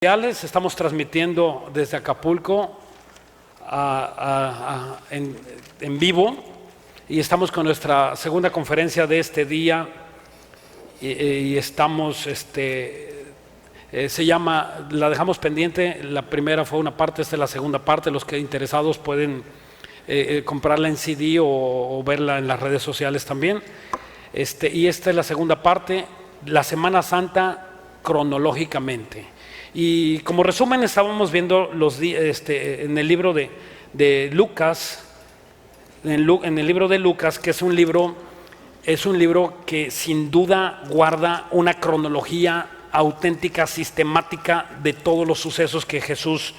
Estamos transmitiendo desde Acapulco en vivo, y estamos con nuestra segunda conferencia de este día, y estamos, se llama, la dejamos pendiente. La primera fue una parte, esta es la segunda parte. Los que interesados pueden comprarla en CD o verla en las redes sociales también. Y esta es la segunda parte, la Semana Santa cronológicamente. Y como resumen, estábamos viendo los días en el libro de Lucas, en el libro de Lucas, que es un libro que sin duda guarda una cronología auténtica, sistemática de todos los sucesos que Jesús,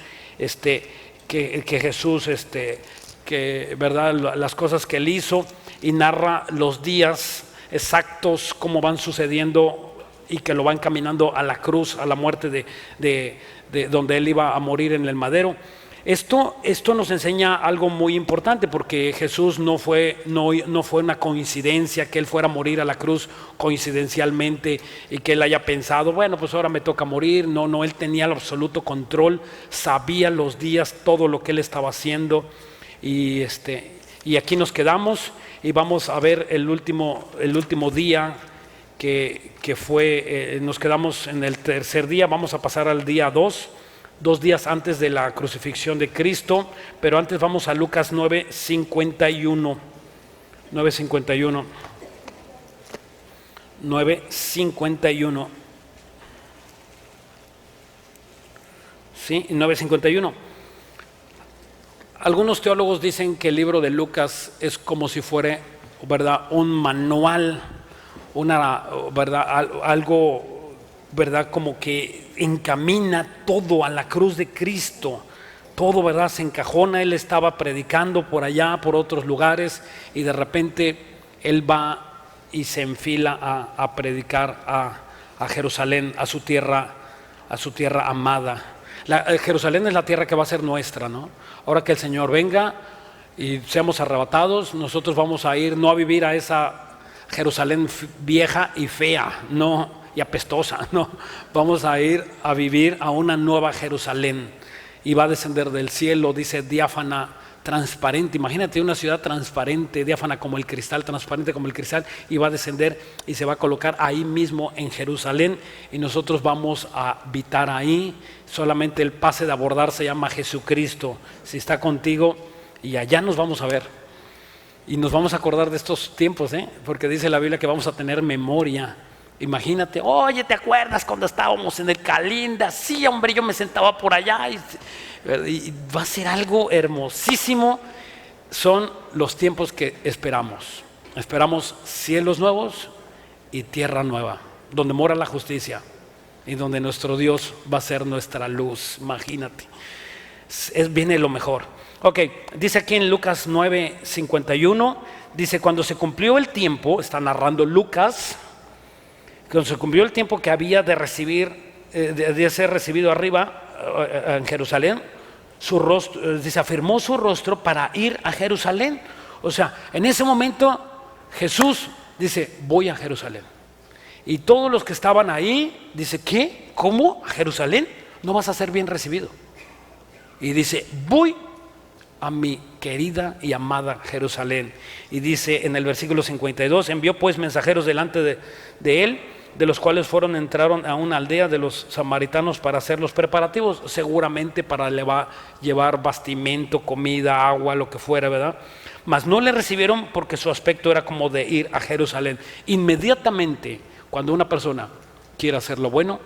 ¿verdad? Las cosas que él hizo, y narra los días exactos, cómo van sucediendo, y que lo van caminando a la cruz, a la muerte de donde él iba a morir en el madero. Esto nos enseña algo muy importante, porque Jesús no fue una coincidencia que él fuera a morir a la cruz coincidencialmente y que él haya pensado, bueno, pues ahora me toca morir. No, él tenía el absoluto control, sabía los días, todo lo que él estaba haciendo. Y aquí nos quedamos, y vamos a ver el último día que fue, nos quedamos en el tercer día. Vamos a pasar al día 2 días antes de la crucifixión de Cristo, pero antes vamos a Lucas 9:51. 9:51. Sí, 9:51. Algunos teólogos dicen que el libro de Lucas es como si fuera, ¿verdad?, un manual, ¿verdad?, algo, ¿verdad?, como que encamina todo a la cruz de Cristo. Todo, ¿verdad?, se encajona. Él estaba predicando por allá, por otros lugares, y de repente él va y se enfila a predicar a Jerusalén, a su tierra amada. Jerusalén es la tierra que va a ser nuestra, ¿no? Ahora que el Señor venga y seamos arrebatados, nosotros vamos a ir no a vivir a esa Jerusalén vieja y fea, no, y apestosa, no. Vamos a ir a vivir a una nueva Jerusalén, y va a descender del cielo, dice, diáfana, transparente. Imagínate una ciudad transparente, diáfana como el cristal, transparente como el cristal, y va a descender y se va a colocar ahí mismo en Jerusalén, y nosotros vamos a habitar ahí. Solamente el pase de abordar se llama Jesucristo, si está contigo, y allá nos vamos a ver. Y nos vamos a acordar de estos tiempos, porque dice la Biblia que vamos a tener memoria. Imagínate, oye, ¿te acuerdas cuando estábamos en el Calinda? Sí, hombre, yo me sentaba por allá, y va a ser algo hermosísimo. Son los tiempos que esperamos. Esperamos cielos nuevos y tierra nueva, donde mora la justicia y donde nuestro Dios va a ser nuestra luz. Imagínate, viene lo mejor. Ok, dice aquí en Lucas 9:51, dice, cuando se cumplió el tiempo, está narrando Lucas, cuando se cumplió el tiempo que había de recibir, de ser recibido arriba en Jerusalén, su rostro, dice, afirmó su rostro para ir a Jerusalén. O sea, en ese momento Jesús dice, voy a Jerusalén. Y todos los que estaban ahí, dice, ¿qué? ¿Cómo? ¿A Jerusalén? No vas a ser bien recibido. Y dice, voy a mi querida y amada Jerusalén. Y dice en el versículo 52, envió pues mensajeros delante de él, de los cuales entraron a una aldea de los samaritanos para hacer los preparativos, seguramente para llevar bastimento, comida, agua, lo que fuera, ¿verdad? Mas no le recibieron, porque su aspecto era como de ir a Jerusalén. Inmediatamente, cuando una persona quiere hacer lo bueno,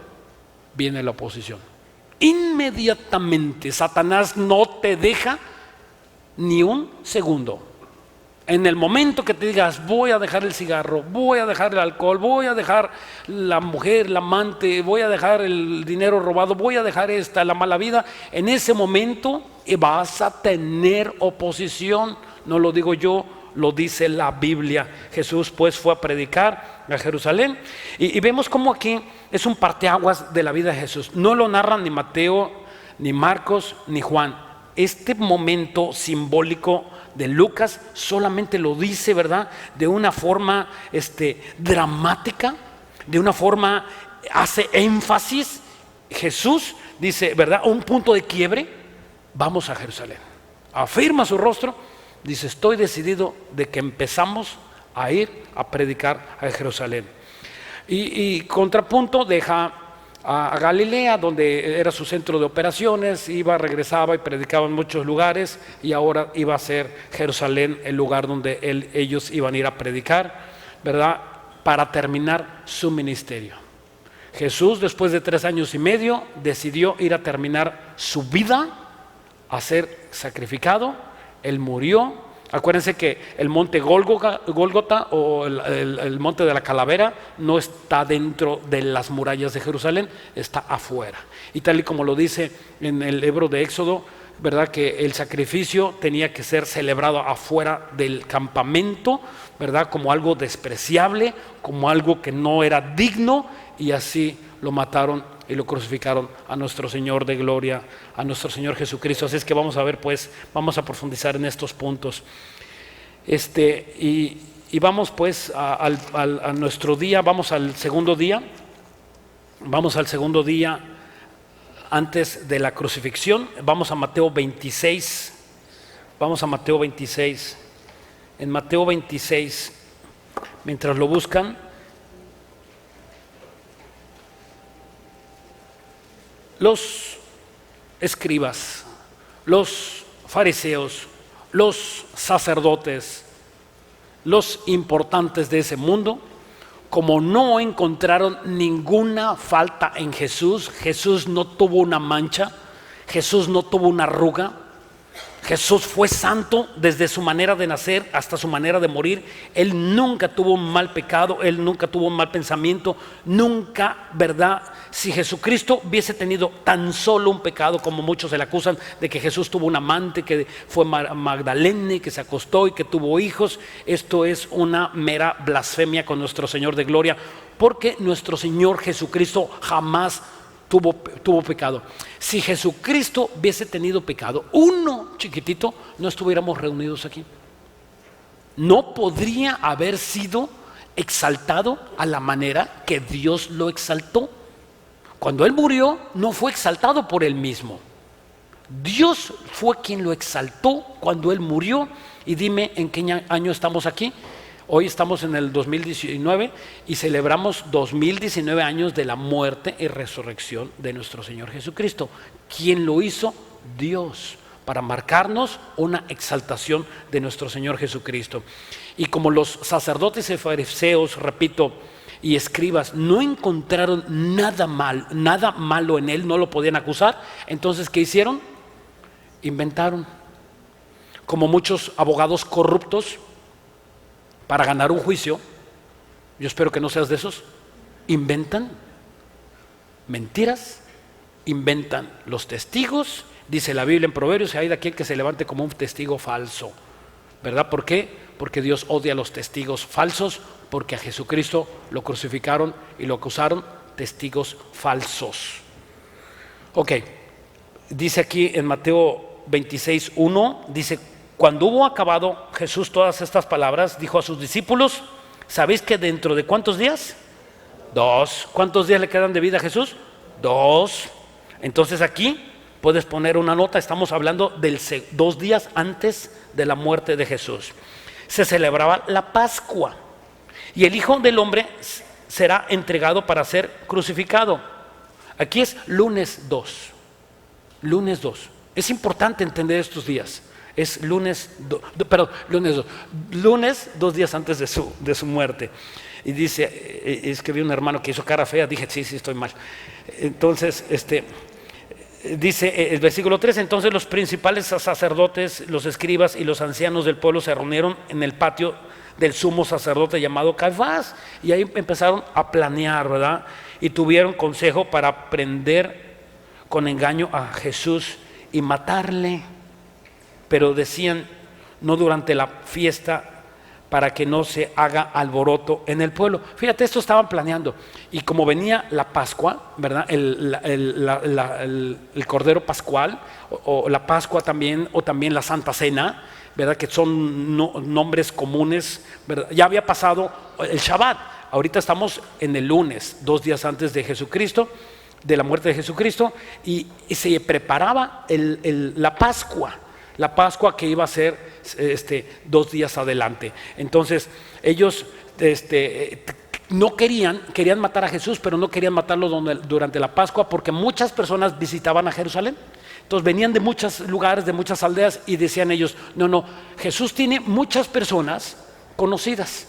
viene la oposición. Inmediatamente, Satanás no te deja ni un segundo. En el momento que te digas, voy a dejar el cigarro, voy a dejar el alcohol, voy a dejar la mujer, la amante, voy a dejar el dinero robado, voy a dejar la mala vida, en ese momento vas a tener oposición. No lo digo yo, lo dice la Biblia. Jesús pues fue a predicar a Jerusalén, y vemos como aquí es un parteaguas de la vida de Jesús. No lo narran ni Mateo, ni Marcos, ni Juan. Este momento simbólico de Lucas solamente lo dice, ¿verdad?, de una forma dramática, de una forma hace énfasis. Jesús dice, ¿verdad? Un punto de quiebre, vamos a Jerusalén. Afirma su rostro, dice, estoy decidido de que empezamos a ir a predicar a Jerusalén. Y contrapunto, deja a Galilea, donde era su centro de operaciones, regresaba y predicaba en muchos lugares, y ahora iba a ser Jerusalén el lugar donde ellos iban a ir a predicar, ¿verdad? Para terminar su ministerio. Jesús, después de 3 años y medio, decidió ir a terminar su vida, a ser sacrificado. Él murió. Acuérdense que el monte Gólgota o el monte de la calavera no está dentro de las murallas de Jerusalén, está afuera. Y tal y como lo dice en el libro de Éxodo, ¿verdad? Que el sacrificio tenía que ser celebrado afuera del campamento, ¿verdad? Como algo despreciable, como algo que no era digno, y así lo mataron y lo crucificaron a nuestro Señor de gloria, a nuestro Señor Jesucristo. Así es que vamos a ver, pues, vamos a profundizar en estos puntos. Y vamos pues a nuestro día, vamos al segundo día antes de la crucifixión. Vamos a Mateo 26, en Mateo 26, mientras lo buscan. Los escribas, los fariseos, los sacerdotes, los importantes de ese mundo, como no encontraron ninguna falta en Jesús, Jesús no tuvo una mancha, Jesús no tuvo una arruga, Jesús fue santo desde su manera de nacer hasta su manera de morir. Él nunca tuvo un mal pecado, Él nunca tuvo un mal pensamiento, nunca, ¿verdad? Si Jesucristo hubiese tenido tan solo un pecado, como muchos se le acusan de que Jesús tuvo un amante, que fue Magdalene, que se acostó y que tuvo hijos, esto es una mera blasfemia con nuestro Señor de gloria, porque nuestro Señor Jesucristo jamás tuvo pecado. Si Jesucristo hubiese tenido pecado, uno chiquitito, no estuviéramos reunidos aquí. No podría haber sido exaltado a la manera que Dios lo exaltó. Cuando Él murió, no fue exaltado por Él mismo. Dios fue quien lo exaltó cuando Él murió. Y dime, ¿en qué año estamos aquí? Hoy estamos en el 2019 y celebramos 2019 años de la muerte y resurrección de nuestro Señor Jesucristo. ¿Quién lo hizo? Dios, para marcarnos una exaltación de nuestro Señor Jesucristo. Y como los sacerdotes y fariseos, repito, y escribas no encontraron nada malo en Él, no lo podían acusar, entonces ¿qué hicieron? Inventaron. Como muchos abogados corruptos, para ganar un juicio, yo espero que no seas de esos, inventan mentiras, inventan los testigos. Dice la Biblia en Proverbios, hay de aquel que se levante como un testigo falso, ¿verdad? ¿Por qué? Porque Dios odia a los testigos falsos, porque a Jesucristo lo crucificaron y lo acusaron testigos falsos. Ok, dice aquí en Mateo 26:1, dice: cuando hubo acabado Jesús todas estas palabras, dijo a sus discípulos: ¿sabéis que dentro de cuántos días? 2. ¿Cuántos días le quedan de vida a Jesús? 2. Entonces aquí puedes poner una nota, estamos hablando del 2 días antes de la muerte de Jesús. Se celebraba la Pascua y el Hijo del Hombre será entregado para ser crucificado. Aquí es lunes 2. Lunes 2. Es importante entender estos días. Es lunes 2 días antes de su muerte. Y dice, es que vi un hermano que hizo cara fea, dije, sí, estoy mal. Entonces, dice el versículo 3, entonces los principales sacerdotes, los escribas y los ancianos del pueblo se reunieron en el patio del sumo sacerdote llamado Caifás, y ahí empezaron a planear, ¿verdad? Y tuvieron consejo para prender con engaño a Jesús y matarle. Pero decían, no durante la fiesta, para que no se haga alboroto en el pueblo. Fíjate, esto estaban planeando. Y como venía la Pascua, ¿verdad? El Cordero Pascual, o la Pascua también, o también la Santa Cena, ¿verdad? Que son nombres comunes, ¿verdad? Ya había pasado el Shabbat. Ahorita estamos en el lunes, 2 días antes de Jesucristo. de la muerte de Jesucristo, y se preparaba la Pascua que iba a ser 2 días adelante. Entonces ellos no querían matar a Jesús, pero no querían matarlo durante la Pascua, porque muchas personas visitaban a Jerusalén. Entonces venían de muchos lugares, de muchas aldeas, y decían ellos: no, Jesús tiene muchas personas conocidas.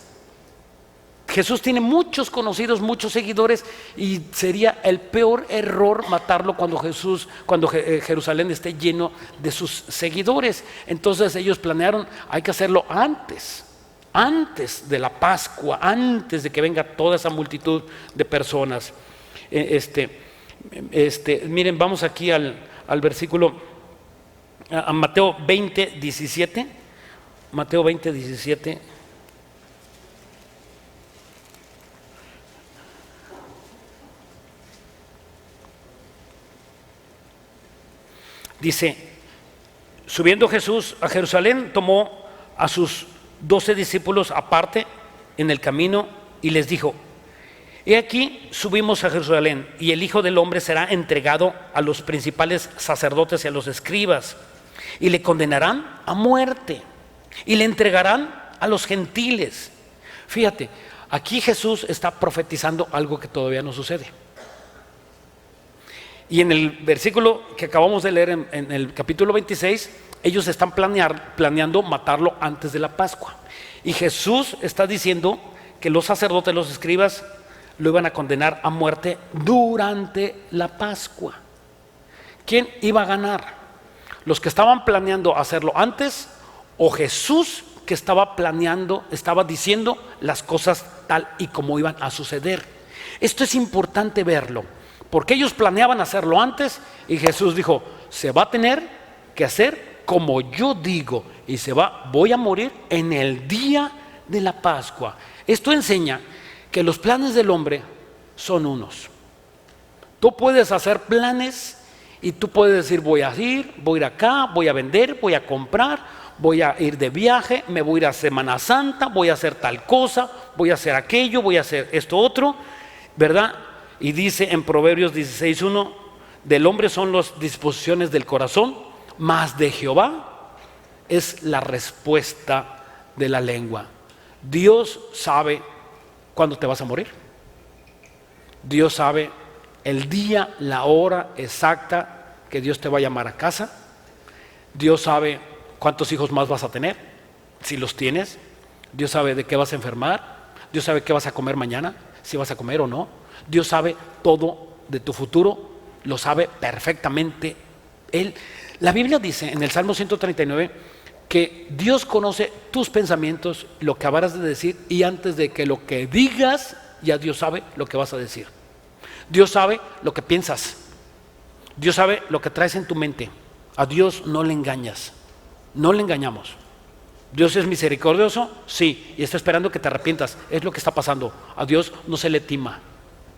Jesús tiene muchos conocidos, muchos seguidores, y sería el peor error matarlo cuando Jerusalén esté lleno de sus seguidores. Entonces ellos planearon: hay que hacerlo antes de la Pascua, antes de que venga toda esa multitud de personas. Miren, vamos aquí al versículo, a Mateo 20:17. Mateo 20:17. Dice: subiendo Jesús a Jerusalén, tomó a sus 12 discípulos aparte en el camino y les dijo: he aquí, subimos a Jerusalén, y el Hijo del Hombre será entregado a los principales sacerdotes y a los escribas, y le condenarán a muerte, y le entregarán a los gentiles. Fíjate, aquí Jesús está profetizando algo que todavía no sucede. Y en el versículo que acabamos de leer, en el capítulo 26, ellos están planeando matarlo antes de la Pascua. Y Jesús está diciendo que los sacerdotes, los escribas, lo iban a condenar a muerte durante la Pascua. ¿Quién iba a ganar? ¿Los que estaban planeando hacerlo antes, o Jesús, que estaba diciendo las cosas tal y como iban a suceder? Esto es importante verlo, porque ellos planeaban hacerlo antes, y Jesús dijo: se va a tener que hacer como yo digo, y voy a morir en el día de la Pascua. Esto enseña que los planes del hombre son unos. Tú puedes hacer planes, y tú puedes decir: voy a ir acá, voy a vender, voy a comprar, voy a ir de viaje, me voy a ir a Semana Santa, voy a hacer tal cosa, voy a hacer aquello, voy a hacer esto otro, ¿verdad? Y dice en Proverbios 16:1: del hombre son las disposiciones del corazón, mas de Jehová es la respuesta de la lengua. Dios sabe cuándo te vas a morir. Dios sabe el día, la hora exacta que Dios te va a llamar a casa. Dios sabe cuántos hijos más vas a tener, si los tienes. Dios sabe de qué vas a enfermar. Dios sabe qué vas a comer mañana, si vas a comer o no. Dios sabe todo de tu futuro, lo sabe perfectamente Él. La Biblia dice en el Salmo 139 que Dios conoce tus pensamientos, lo que habrás de decir, y antes de que lo que digas, ya Dios sabe lo que vas a decir. Dios sabe lo que piensas. Dios sabe lo que traes en tu mente. A Dios no le engañas, no le engañamos. Dios es misericordioso, sí, y está esperando que te arrepientas. Es lo que está pasando. A Dios no se le tima,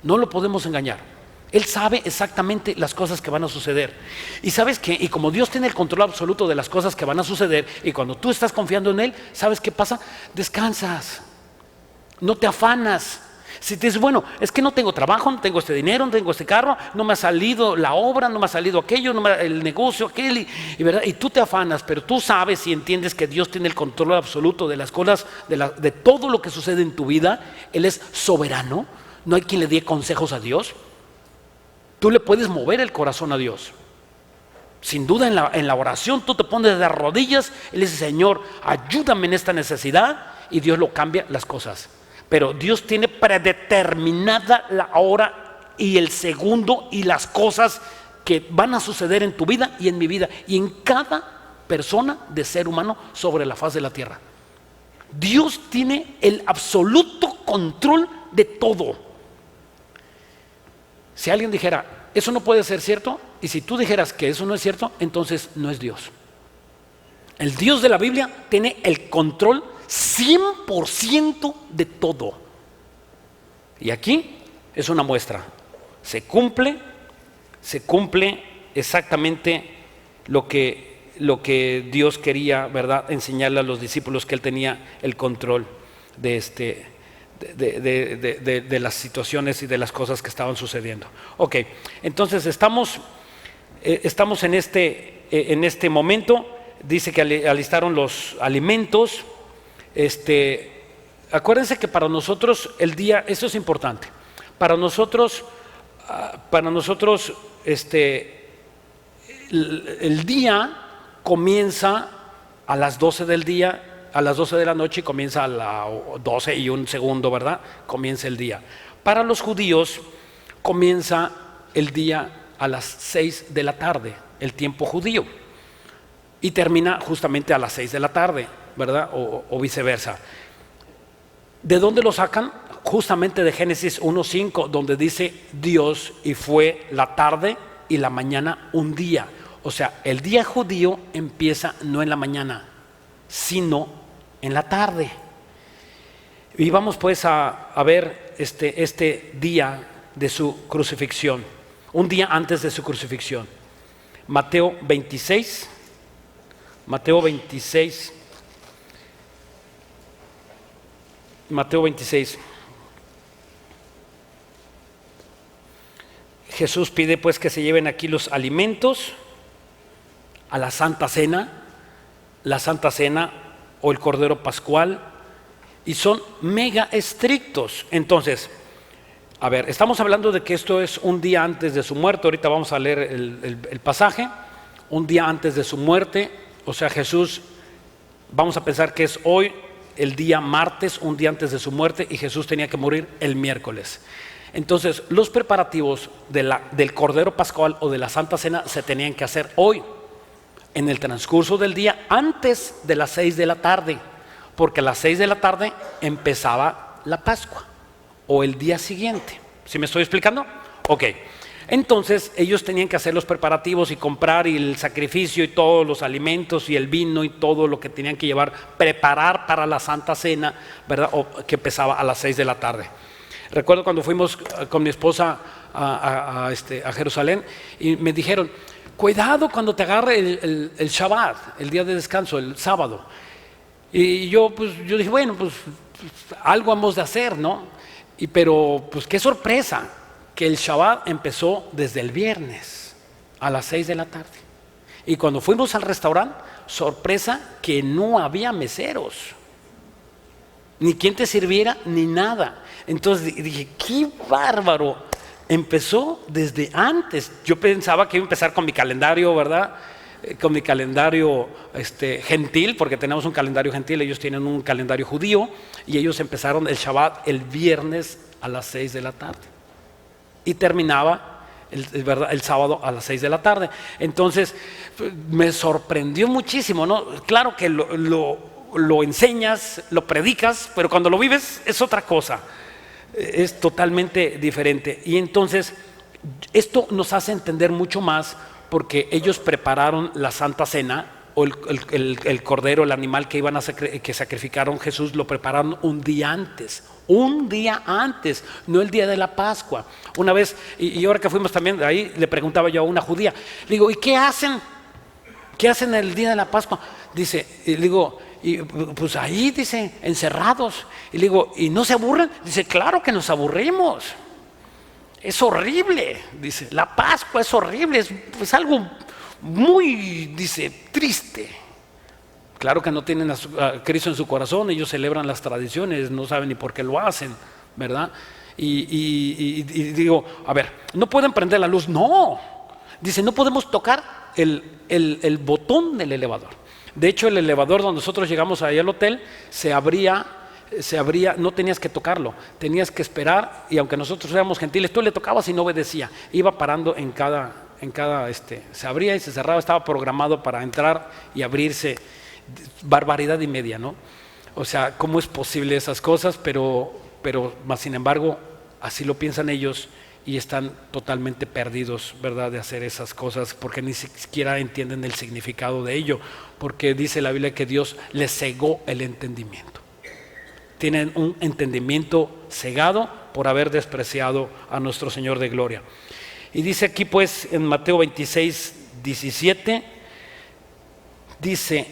no lo podemos engañar. Él sabe exactamente las cosas que van a suceder. Y sabes qué, y como Dios tiene el control absoluto de las cosas que van a suceder, y cuando tú estás confiando en Él, ¿sabes qué pasa? Descansas, no te afanas. Si te dices: bueno, es que no tengo trabajo, no tengo este dinero, no tengo este carro, no me ha salido la obra, no me ha salido aquello, el negocio aquel, ¿verdad? Y tú te afanas, pero tú sabes y entiendes que Dios tiene el control absoluto de las cosas, de todo lo que sucede en tu vida. Él es soberano, no hay quien le dé consejos a Dios. Tú le puedes mover el corazón a Dios. Sin duda en la oración tú te pones de rodillas y le dices: Señor, ayúdame en esta necesidad, y Dios lo cambia las cosas. Pero Dios tiene predeterminada la hora y el segundo y las cosas que van a suceder en tu vida y en mi vida y en cada persona de ser humano sobre la faz de la tierra. Dios tiene el absoluto control de todo. Si alguien dijera: eso no puede ser cierto, y si tú dijeras que eso no es cierto, entonces no es Dios. El Dios de la Biblia tiene el control 100% de todo. Y aquí es una muestra. Se cumple exactamente lo que Dios quería, ¿verdad?, enseñarle a los discípulos, que Él tenía el control de de las situaciones y de las cosas que estaban sucediendo. Ok, entonces estamos en este momento. Dice que alistaron los alimentos. Acuérdense que para nosotros el día, eso es importante, para nosotros el día comienza a las 12 del día, a las 12 de la noche, y comienza a las 12 y un segundo, ¿verdad? Comienza el día. Para los judíos comienza el día a las 6 de la tarde, el tiempo judío, y termina justamente a las 6 de la tarde, ¿verdad? O viceversa. ¿De dónde lo sacan? Justamente de Génesis 1:5, donde dice Dios, y fue la tarde y la mañana un día. O sea, el día judío empieza no en la mañana, sino en la tarde. Y vamos pues a ver este día de su crucifixión, un día antes de su crucifixión. Mateo 26. Mateo 26. Jesús pide pues que se lleven aquí los alimentos a la Santa Cena, la Santa Cena o el Cordero Pascual, y son mega estrictos. Entonces, a ver, estamos hablando de que esto es un día antes de su muerte. Ahorita vamos a leer el pasaje. Un día antes de su muerte, o sea, Jesús, vamos a pensar que es hoy el día martes, un día antes de su muerte, y Jesús tenía que morir el miércoles. Entonces, los preparativos del Cordero Pascual o de la Santa Cena se tenían que hacer hoy, en el transcurso del día, antes de las 6 de la tarde, porque a las 6 de la tarde empezaba la Pascua, o el día siguiente. ¿Sí me estoy explicando? Ok. Entonces ellos tenían que hacer los preparativos y comprar, y el sacrificio y todos los alimentos y el vino y todo lo que tenían que llevar, preparar para la Santa Cena, ¿verdad? Que empezaba a las 6 de la tarde. Recuerdo cuando fuimos con mi esposa a Jerusalén, y me dijeron, cuidado cuando te agarre el Shabbat, el día de descanso, el sábado. Y yo dije, bueno, pues algo hemos de hacer, ¿no? Pero pues qué sorpresa, que el Shabbat empezó desde el viernes a las 6 de la tarde. Y cuando fuimos al restaurante, sorpresa que no había meseros, ni quien te sirviera, ni nada. Entonces dije, qué bárbaro, empezó desde antes. Yo pensaba que iba a empezar con mi calendario, ¿verdad? Con mi calendario gentil, porque tenemos un calendario gentil, ellos tienen un calendario judío, y ellos empezaron el Shabbat el viernes a las 6 de la tarde. Y terminaba el sábado a las 6 de la tarde. Entonces me sorprendió muchísimo, ¿no? Claro que lo enseñas, lo predicas, pero cuando lo vives es otra cosa, es totalmente diferente. Y entonces esto nos hace entender mucho más, porque ellos prepararon la Santa Cena, o el cordero, el animal que iban que sacrificaron Jesús, lo prepararon un día antes, no el día de la Pascua. Una vez, y ahora que fuimos también ahí, le preguntaba yo a una judía, le digo, ¿y qué hacen? ¿Qué hacen el día de la Pascua? Dice, y le digo, y pues ahí, dice, encerrados. Y le digo, ¿y no se aburren? Dice, claro que nos aburrimos. Es horrible, dice, la Pascua es horrible, es algo muy, dice, triste. Claro que no tienen a Cristo en su corazón, ellos celebran las tradiciones, no saben ni por qué lo hacen, ¿verdad? Y digo, a ver, ¿no pueden prender la luz? No, dice, no podemos tocar el botón del elevador. De hecho, el elevador donde nosotros llegamos ahí al hotel se abría, no tenías que tocarlo, tenías que esperar, y aunque nosotros éramos gentiles, tú le tocabas y no obedecía, iba parando en cada se abría y se cerraba, estaba programado para entrar y abrirse. Barbaridad y media, ¿no? O sea, ¿cómo es posible esas cosas? Pero más sin embargo, así lo piensan ellos, y están totalmente perdidos, ¿verdad?, de hacer esas cosas, porque ni siquiera entienden el significado de ello, porque dice la Biblia que Dios les cegó el entendimiento. Tienen un entendimiento cegado por haber despreciado a nuestro Señor de gloria. Y dice aquí pues en Mateo 26, 17, dice,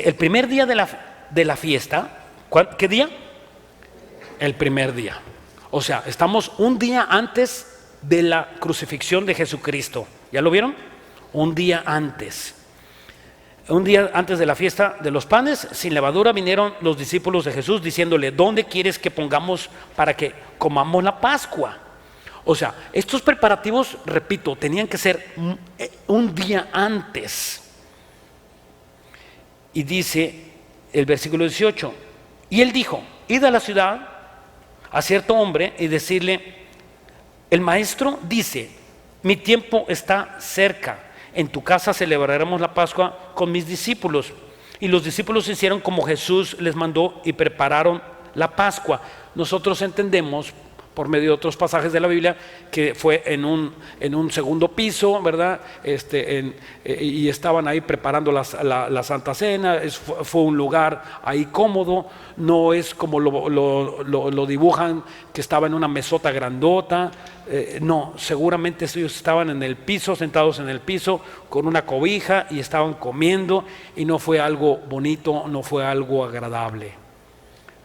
el primer día de la fiesta, ¿qué día? El primer día. O sea, estamos un día antes de la crucifixión de Jesucristo. ¿Ya lo vieron? Un día antes. Un día antes de la fiesta de los panes sin levadura vinieron los discípulos de Jesús diciéndole: ¿dónde quieres que pongamos para que comamos la Pascua? O sea, estos preparativos, repito, tenían que ser un día antes. Y dice el versículo 18: y él dijo: id a la ciudad a cierto hombre y decirle: el maestro dice, mi tiempo está cerca, en tu casa celebraremos la Pascua con mis discípulos. Y los discípulos hicieron como Jesús les mandó y prepararon la Pascua. Nosotros entendemos por medio de otros pasajes de la Biblia que fue en un segundo piso, ¿verdad? Y estaban ahí preparando la Santa Cena. Fue un lugar ahí cómodo, no es como lo dibujan, que estaba en una mesota grandota. No, seguramente ellos estaban en el piso, sentados en el piso con una cobija y estaban comiendo, y no fue algo bonito, no fue algo agradable,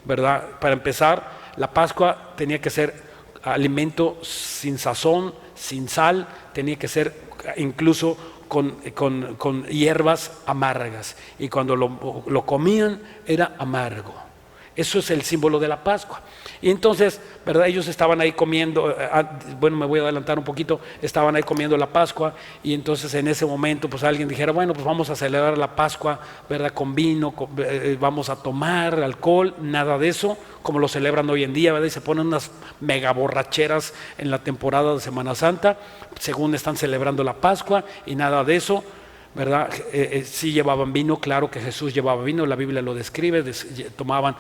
¿verdad? Para empezar, la Pascua tenía que ser alimento sin sazón, sin sal, tenía que ser incluso con hierbas amargas, y cuando lo comían era amargo. Eso es el símbolo de la Pascua. Y entonces, ¿verdad? Ellos estaban ahí comiendo, bueno, me voy a adelantar un poquito, estaban ahí comiendo la Pascua, y entonces en ese momento pues alguien dijera: bueno, pues vamos a celebrar la Pascua, ¿verdad? Con vino, vamos a tomar alcohol. Nada de eso, como lo celebran hoy en día, ¿verdad? Y se ponen unas mega borracheras en la temporada de Semana Santa, según están celebrando la Pascua, y nada de eso, ¿verdad? Sí llevaban vino, claro que Jesús llevaba vino, la Biblia lo describe, tomaban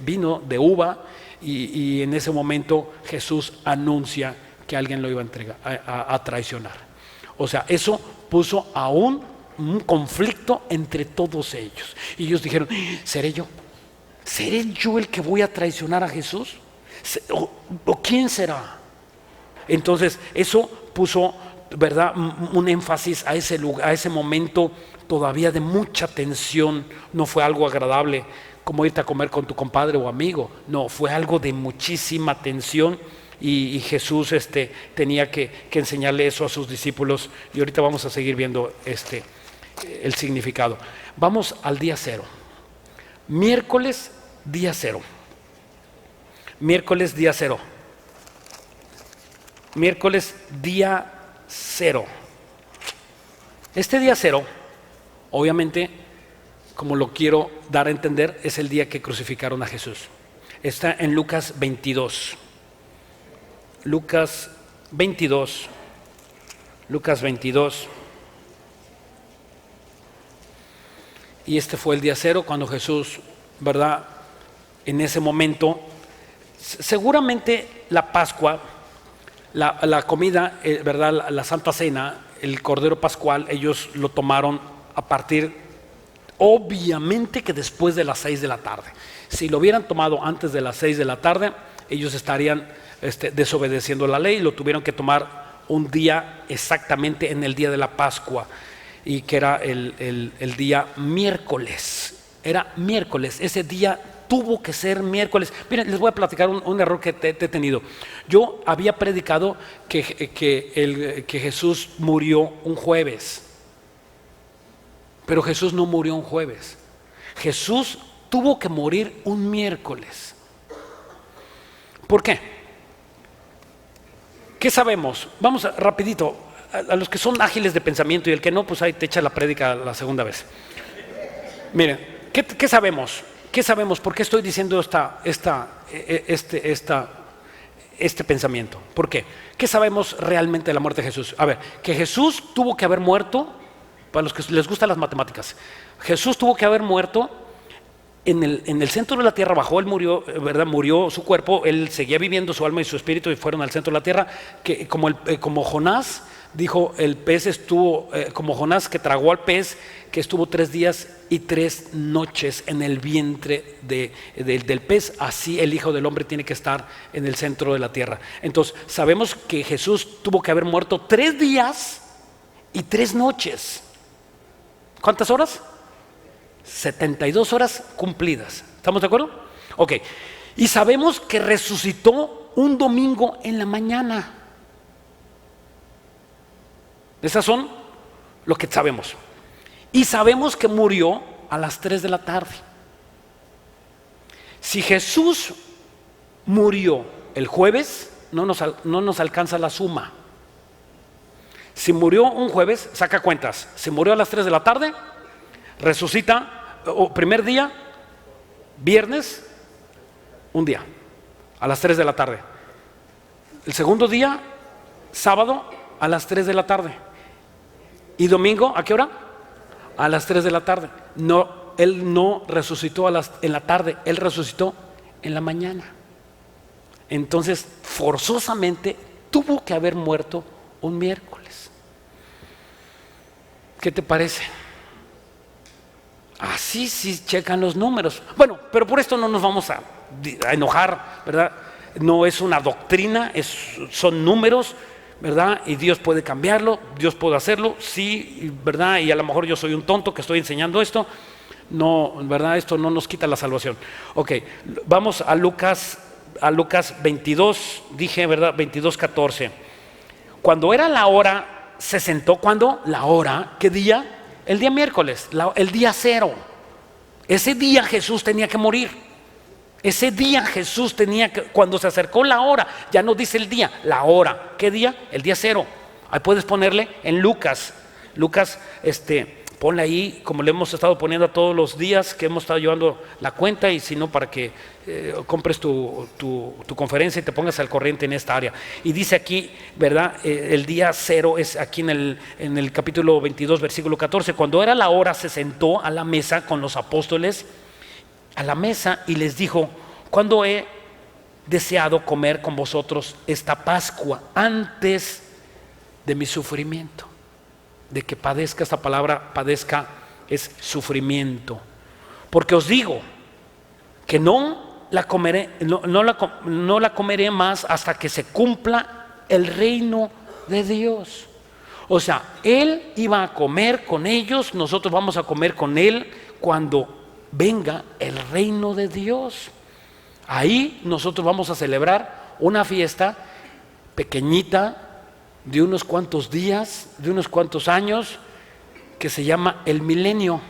vino de uva, y en ese momento Jesús anuncia que alguien lo iba a entregar, a traicionar. O sea, eso puso a un conflicto entre todos ellos, y ellos dijeron: ¿seré yo? ¿Seré yo el que voy a traicionar a Jesús? ¿O quién será? Entonces eso puso, ¿verdad?, un énfasis a ese lugar, a ese momento todavía de mucha tensión. No fue algo agradable como irte a comer con tu compadre o amigo, no, fue algo de muchísima tensión, y Jesús tenía que enseñarle eso a sus discípulos, y ahorita vamos a seguir viendo el significado. Vamos al día cero. Miércoles día cero. Miércoles día cero. Miércoles día cero. Este día cero, obviamente, como lo quiero dar a entender, es el día que crucificaron a Jesús. Está en Lucas 22. Lucas 22. Lucas 22. Y este fue el día cero cuando Jesús, ¿verdad? En ese momento, seguramente la Pascua, la comida, ¿verdad? La Santa Cena, el Cordero Pascual, ellos lo tomaron a partir, obviamente que después de las 6 de la tarde. Si lo hubieran tomado antes de las 6 de la tarde, ellos estarían desobedeciendo la ley. Lo tuvieron que tomar un día exactamente en el día de la Pascua, y que era el día miércoles. Era miércoles, ese día tuvo que ser miércoles. Miren, les voy a platicar un error que he tenido. Yo había predicado que Jesús murió un jueves, pero Jesús no murió un jueves. Jesús tuvo que morir un miércoles. ¿Por qué? ¿Qué sabemos? Vamos rapidito. A los que son ágiles de pensamiento, y el que no, pues ahí te echa la prédica la segunda vez. Miren, ¿qué sabemos? ¿Qué sabemos? ¿Por qué estoy diciendo este pensamiento? ¿Por qué? ¿Qué sabemos realmente de la muerte de Jesús? A ver, que Jesús tuvo que haber muerto, para los que les gustan las matemáticas, Jesús tuvo que haber muerto en el centro de la tierra. Bajó, él murió, ¿verdad? Murió su cuerpo, él seguía viviendo, su alma y su espíritu, y fueron al centro de la tierra, que como Jonás dijo, el pez estuvo, como Jonás que tragó al pez, que estuvo 3 días y 3 noches en el vientre del pez, así el Hijo del Hombre tiene que estar en el centro de la tierra. Entonces sabemos que Jesús tuvo que haber muerto 3 días y 3 noches. ¿Cuántas horas? 72 horas cumplidas. ¿Estamos de acuerdo? Ok. Y sabemos que resucitó un domingo en la mañana. Esas son lo que sabemos. Y sabemos que murió a las 3 de la tarde. Si Jesús murió el jueves, no nos alcanza la suma. Si murió un jueves, saca cuentas. Si murió a las 3 de la tarde, resucita, primer día, viernes, un día, a las 3 de la tarde. El segundo día, sábado, a las 3 de la tarde. ¿Y domingo, a qué hora? A las 3 de la tarde. No, Él no resucitó en la tarde, Él resucitó en la mañana. Entonces, forzosamente, tuvo que haber muerto un miércoles. ¿Qué te parece? Así sí checan los números. Bueno, pero por esto no nos vamos a enojar, ¿verdad? No es una doctrina, son números, ¿verdad? Y Dios puede cambiarlo, Dios puede hacerlo, sí, ¿verdad? Y a lo mejor yo soy un tonto que estoy enseñando esto. No, ¿verdad? Esto no nos quita la salvación. Ok, vamos a Lucas 22, dije, ¿verdad? 22:14. Cuando era la hora, se sentó. ¿Cuándo? La hora. ¿Qué día? El día miércoles, el día 0. Ese día Jesús tenía que morir. Ese día Jesús tenía que, cuando se acercó la hora, ya no dice el día, la hora. ¿Qué día? El día 0. Ahí puedes ponerle en Lucas, ponle ahí, como le hemos estado poniendo a todos los días que hemos estado llevando la cuenta, y si no, para que compres tu conferencia y te pongas al corriente en esta área. Y dice aquí, ¿verdad? El día 0 es aquí en el capítulo 22, versículo 14. Cuando era la hora, se sentó a la mesa con los apóstoles, a la mesa, y les dijo: ¿cuándo he deseado comer con vosotros esta Pascua antes de mi sufrimiento? De que padezca, esta palabra padezca es sufrimiento. Porque os digo que no la comeré más hasta que se cumpla el reino de Dios. O sea, Él iba a comer con ellos, nosotros vamos a comer con Él cuando venga el reino de Dios. Ahí nosotros vamos a celebrar una fiesta pequeñita, de unos cuantos días, de unos cuantos años, que se llama el milenio.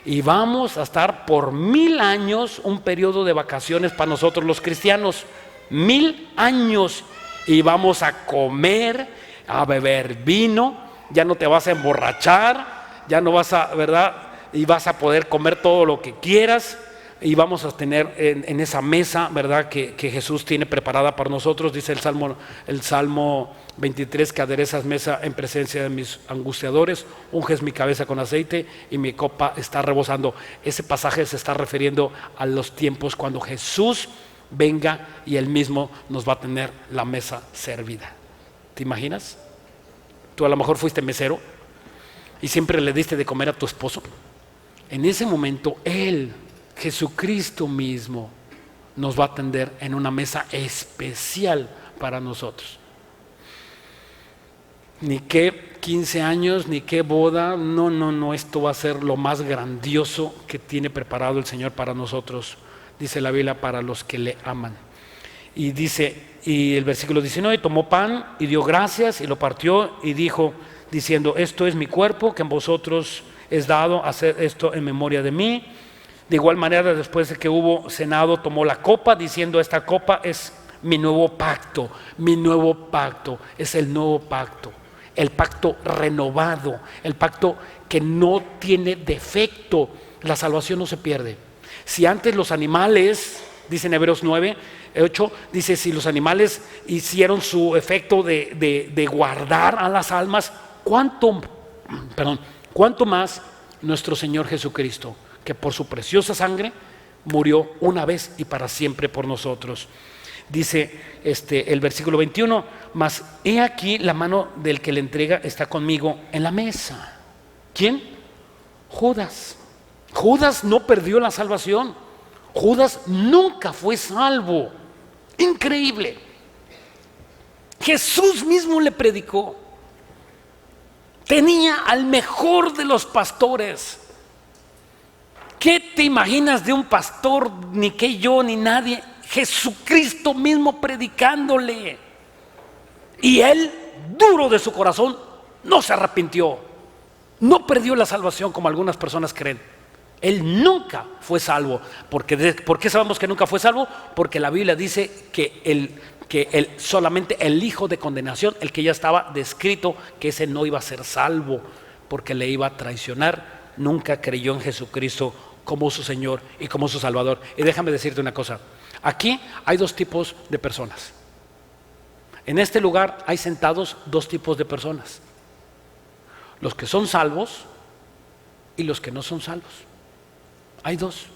Y vamos a estar por 1000 años, un periodo de vacaciones para nosotros los cristianos. 1000 años. Y vamos a comer, a beber vino, ya no te vas a emborrachar, ya no vas a, ¿verdad? Y vas a poder comer todo lo que quieras. Y vamos a tener en esa mesa, ¿verdad?, que Jesús tiene preparada para nosotros. Dice el Salmo 23, que aderezas mesa en presencia de mis angustiadores, unges mi cabeza con aceite y mi copa está rebosando. Ese pasaje se está refiriendo a los tiempos cuando Jesús venga y Él mismo nos va a tener la mesa servida. ¿Te imaginas? Tú a lo mejor fuiste mesero y siempre le diste de comer a tu esposo. En ese momento Él, Jesucristo mismo, nos va a atender en una mesa especial para nosotros. Ni qué 15 años, ni qué boda, no, esto va a ser lo más grandioso que tiene preparado el Señor para nosotros, dice la Biblia, para los que le aman. Y dice, y el versículo 19, tomó pan y dio gracias y lo partió y dijo, diciendo: esto es mi cuerpo que en vosotros es dado, hacer esto en memoria de mí. De igual manera, después de que hubo cenado, tomó la copa, diciendo: esta copa es mi nuevo pacto, es el nuevo pacto, el pacto renovado, el pacto que no tiene defecto. La salvación no se pierde. Si antes los animales, dice en Hebreos 9:8, dice, si los animales hicieron su efecto de guardar a las almas, ¿cuánto más nuestro Señor Jesucristo, que por su preciosa sangre murió una vez y para siempre por nosotros? Dice el versículo 21, mas he aquí la mano del que le entrega está conmigo en la mesa. ¿Quién? Judas. Judas no perdió la salvación. Judas nunca fue salvo. Increíble. Jesús mismo le predicó. Tenía al mejor de los pastores. ¿Qué te imaginas de un pastor? Ni que yo ni nadie. Jesucristo mismo predicándole. Y él, duro de su corazón, no se arrepintió, no perdió la salvación como algunas personas creen. Él nunca fue salvo. ¿Por qué sabemos que nunca fue salvo? Porque la Biblia dice que solamente el hijo de condenación, el que ya estaba descrito, que ese no iba a ser salvo porque le iba a traicionar, nunca creyó en Jesucristo como su Señor y como su Salvador. Y déjame decirte una cosa, aquí hay dos tipos de personas. En este lugar hay sentados dos tipos de personas: los que son salvos y los que no son salvos. Hay dos.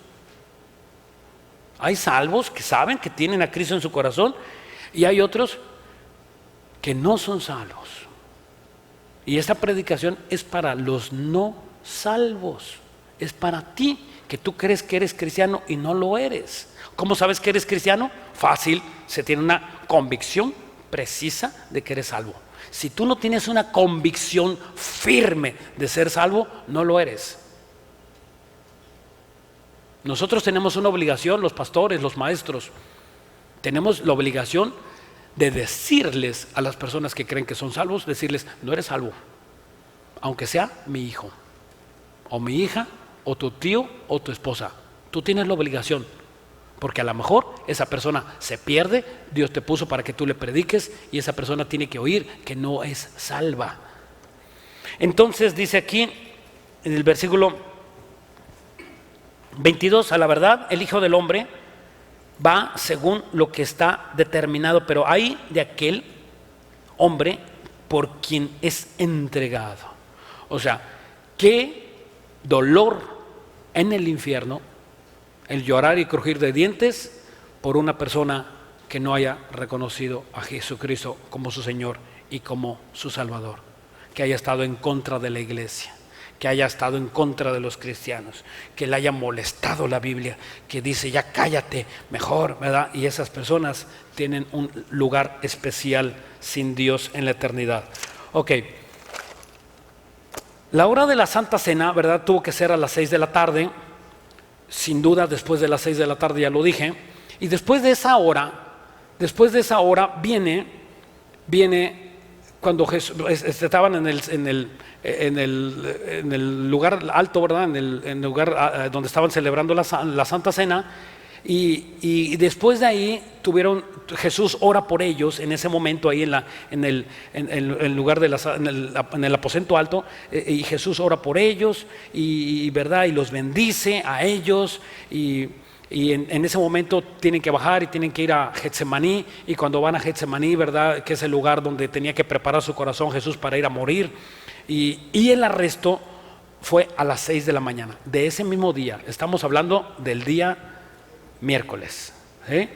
Hay salvos que saben que tienen a Cristo en su corazón, y hay otros que no son salvos. Y esta predicación es para los no salvos. Es para ti, que tú crees que eres cristiano y no lo eres. ¿Cómo sabes que eres cristiano? Fácil, se tiene una convicción precisa de que eres salvo. Si tú no tienes una convicción firme de ser salvo, no lo eres. Nosotros tenemos una obligación, los pastores, los maestros, tenemos la obligación de decirles a las personas que creen que son salvos, decirles: no eres salvo, aunque sea mi hijo, o mi hija, o tu tío, o tu esposa. Tú tienes la obligación, porque a lo mejor esa persona se pierde, Dios te puso para que tú le prediques, y esa persona tiene que oír que no es salva. Entonces dice aquí en el versículo 22, a la verdad el Hijo del Hombre va según lo que está determinado, pero hay de aquel hombre por quien es entregado. O sea, qué dolor en el infierno el llorar y crujir de dientes por una persona que no haya reconocido a Jesucristo como su Señor y como su Salvador, que haya estado en contra de la iglesia, que haya estado en contra de los cristianos, que le haya molestado la Biblia, que dice: ya cállate mejor, ¿verdad? Y esas personas tienen un lugar especial sin Dios en la eternidad. Ok, la hora de la Santa Cena, ¿verdad?, tuvo que ser a las 6 de la tarde, sin duda después de las 6 de la tarde, ya lo dije. Y después de esa hora viene cuando estaban en el lugar alto, ¿verdad?, en el lugar donde estaban celebrando la Santa Cena, y después de ahí Jesús ora por ellos en ese momento ahí en el lugar en el aposento alto, y Jesús ora por ellos y ¿verdad?, y los bendice a ellos, y en ese momento tienen que bajar y tienen que ir a Getsemaní, y cuando van a Getsemaní, ¿verdad?, que es el lugar donde tenía que preparar su corazón Jesús para ir a morir, y el arresto fue a las 6 de la mañana de ese mismo día. Estamos hablando del día miércoles, ¿sí?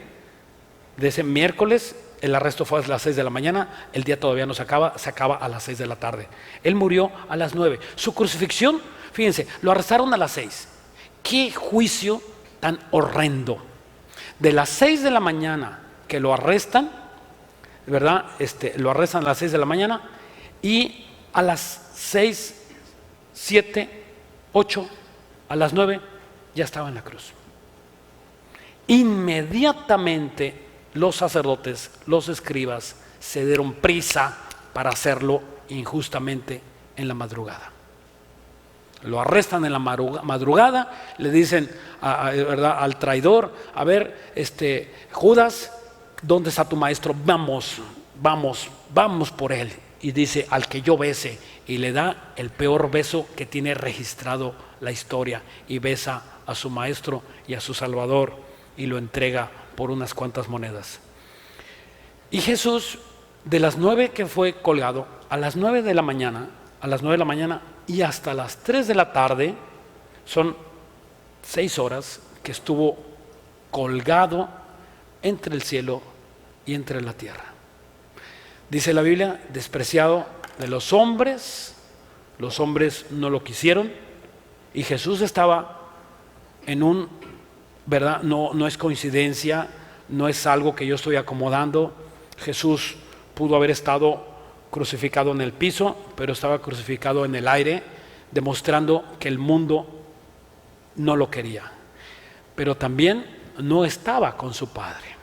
De ese miércoles el arresto fue a las 6 de la mañana, el día todavía no se acaba a las 6 de la tarde. Él murió a las 9. Su crucifixión, fíjense, lo arrestaron a las 6. ¡Qué juicio tan horrendo! De las 6 de la mañana que lo arrestan, ¿verdad? Lo arrestan a las 6 de la mañana, y a las 6, 7, 8, a las 9 ya estaba en la cruz. Inmediatamente los sacerdotes, los escribas, se dieron prisa para hacerlo injustamente en la madrugada. Lo arrestan en la madrugada, le dicen ¿verdad?, al traidor: a ver, Judas, ¿dónde está tu maestro? Vamos por él. Y dice: al que yo bese, y le da el peor beso que tiene registrado la historia, y besa a su maestro y a su Salvador, y lo entrega por unas cuantas monedas. Y Jesús, de las 9 que fue colgado, a las 9 de la mañana y hasta las 3 de la tarde, son 6 horas que estuvo colgado entre el cielo y entre la tierra. Dice la Biblia: despreciado de los hombres no lo quisieron. Y Jesús estaba en ¿verdad? No es coincidencia, no es algo que yo estoy acomodando. Jesús pudo haber estado crucificado en el piso, pero estaba crucificado en el aire, demostrando que el mundo no lo quería. Pero también no estaba con su Padre.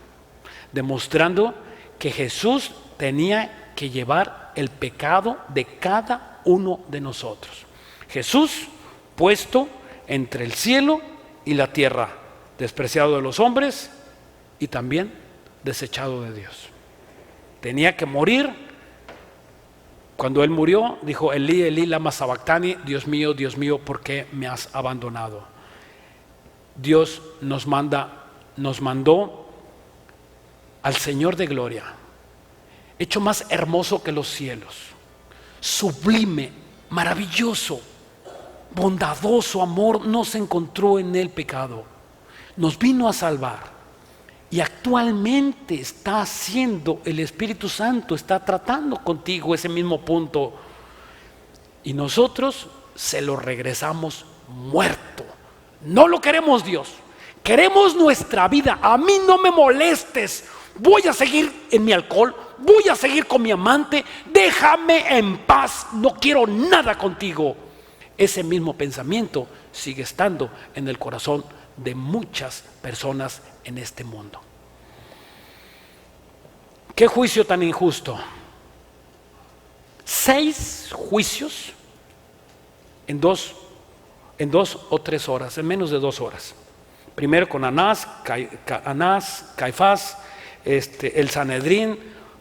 demostrando que Jesús tenía que llevar el pecado de cada uno de nosotros. Jesús puesto entre el cielo y la tierra, despreciado de los hombres y también desechado de Dios. Tenía que morir. Cuando Él murió, dijo: Elí, Elí, lama sabactani, Dios mío, Dios mío, ¿por qué me has abandonado? Dios nos mandó al Señor de gloria, hecho más hermoso que los cielos, sublime, maravilloso, bondadoso amor. No se encontró en Él pecado, nos vino a salvar. Y actualmente está haciendo, el Espíritu Santo está tratando contigo ese mismo punto. Y nosotros se lo regresamos muerto. No lo queremos, Dios. Queremos nuestra vida. A mí no me molestes. Voy a seguir en mi alcohol. Voy a seguir con mi amante. Déjame en paz. No quiero nada contigo. Ese mismo pensamiento sigue estando en el corazón de muchas personas en este mundo. ¿Qué juicio tan injusto? 6 juicios en dos o 3 horas, en menos de 2 horas. Primero con Anás, Caifás, el Sanedrín,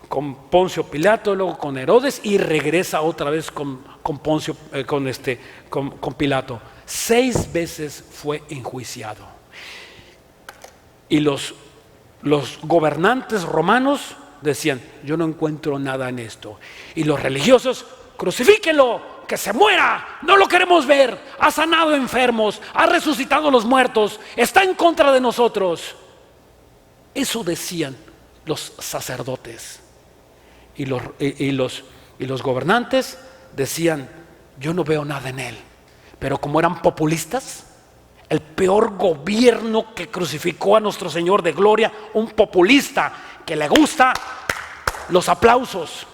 con Poncio Pilato, luego con Herodes, y regresa otra vez con Pilato. 6 veces fue enjuiciado. Y los gobernantes romanos decían: yo no encuentro nada en esto. Y los religiosos: crucifíquenlo, que se muera, no lo queremos ver. Ha sanado enfermos, ha resucitado a los muertos, está en contra de nosotros. Eso decían los sacerdotes. Y los gobernantes decían: yo no veo nada en él. Pero como eran populistas, el peor gobierno que crucificó a nuestro Señor de gloria, un populista que le gusta los aplausos,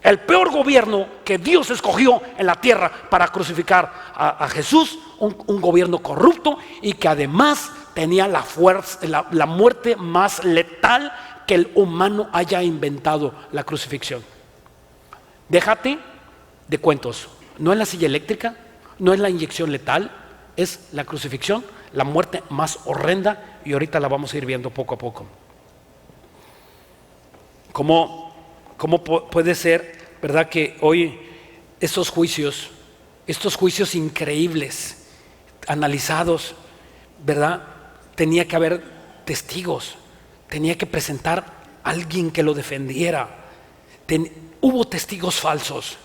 el peor gobierno que Dios escogió en la tierra para crucificar a Jesús, un gobierno corrupto, y que además tenía la muerte más letal que el humano haya inventado, la crucifixión. Déjate de cuentos. No es la silla eléctrica, no es la inyección letal, es la crucifixión, la muerte más horrenda, y ahorita la vamos a ir viendo poco a poco. ¿Cómo puede ser, verdad, que hoy estos juicios increíbles, analizados, verdad, tenía que haber testigos, tenía que presentar a alguien que lo defendiera? Hubo testigos falsos,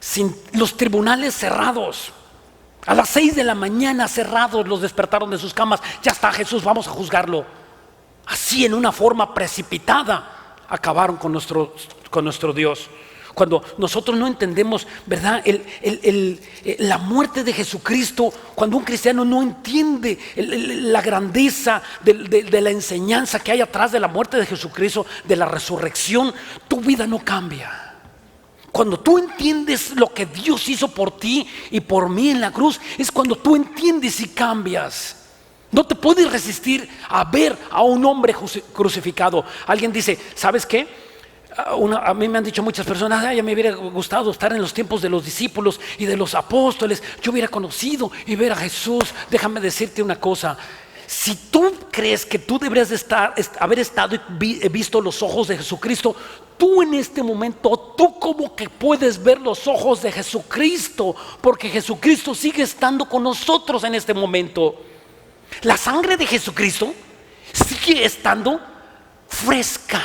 sin los tribunales cerrados. A las 6 de la mañana cerrados, los despertaron de sus camas. Ya está Jesús, vamos a juzgarlo. Así, en una forma precipitada, acabaron con nuestro Dios. Cuando nosotros no entendemos, ¿verdad?, la muerte de Jesucristo, cuando un cristiano no entiende la grandeza de la enseñanza que hay atrás de la muerte de Jesucristo, de la resurrección, tu vida no cambia. Cuando tú entiendes lo que Dios hizo por ti y por mí en la cruz, es cuando tú entiendes y cambias. No te puedes resistir a ver a un hombre crucificado. Alguien dice: ¿sabes qué? A mí me han dicho muchas personas: ya me hubiera gustado estar en los tiempos de los discípulos y de los apóstoles. Yo hubiera conocido y ver a Jesús. Déjame decirte una cosa. Si tú crees que tú deberías haber estado y visto los ojos de Jesucristo, tú en este momento, tú como que puedes ver los ojos de Jesucristo, porque Jesucristo sigue estando con nosotros en este momento. La sangre de Jesucristo sigue estando fresca.